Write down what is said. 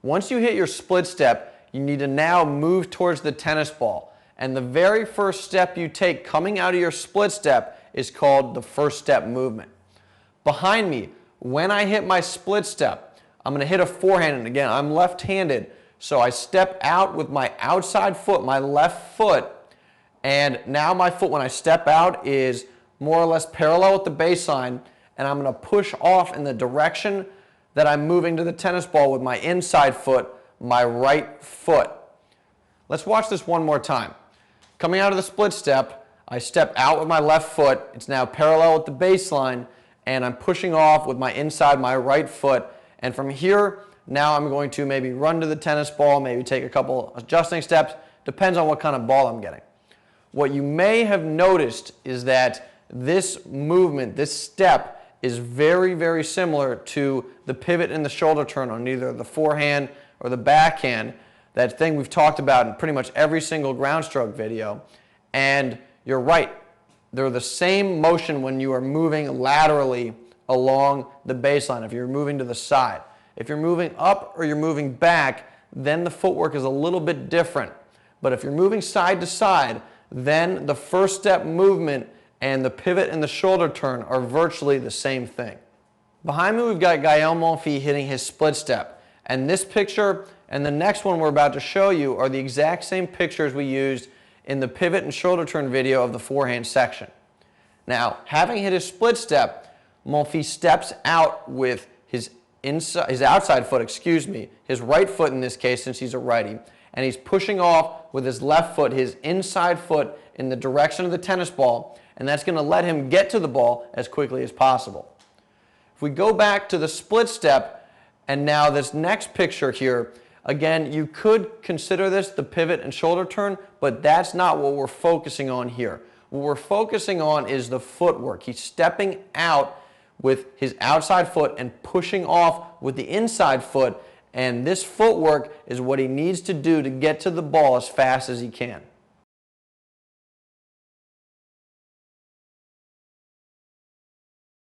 Once you hit your split step, you need to now move towards the tennis ball. And the very first step you take coming out of your split step is called the first step movement. Behind me, when I hit my split step, I'm going to hit a forehand, and again, I'm left-handed, so I step out with my outside foot, my left foot, and now my foot when I step out is more or less parallel with the baseline, and I'm going to push off in the direction that I'm moving to the tennis ball with my inside foot, my right foot. Let's watch this one more time. Coming out of the split step, I step out with my left foot, it's now parallel with the baseline, and I'm pushing off with my inside, my right foot. And from here, now I'm going to maybe run to the tennis ball, maybe take a couple adjusting steps, depends on what kind of ball I'm getting. What you may have noticed is that this movement, this step, is very, very similar to the pivot and the shoulder turn on either the forehand or the backhand, that thing we've talked about in pretty much every single ground stroke video. And you're right. They're the same motion when you are moving laterally along the baseline, if you're moving to the side. If you're moving up or you're moving back, then the footwork is a little bit different. But if you're moving side to side, then the first step movement and the pivot and the shoulder turn are virtually the same thing. Behind me, we've got Gael Monfils hitting his split step. And this picture and the next one we're about to show you are the exact same pictures we used in the pivot and shoulder turn video of the forehand section. Now, having hit his split step, Monfils steps out with his outside foot, his right foot in this case since he's a righty, and he's pushing off with his left foot, his inside foot in the direction of the tennis ball, and that's going to let him get to the ball as quickly as possible. If we go back to the split step, and now this next picture here, again, you could consider this the pivot and shoulder turn, but that's not what we're focusing on here. What we're focusing on is the footwork. He's stepping out with his outside foot and pushing off with the inside foot, and this footwork is what he needs to do to get to the ball as fast as he can.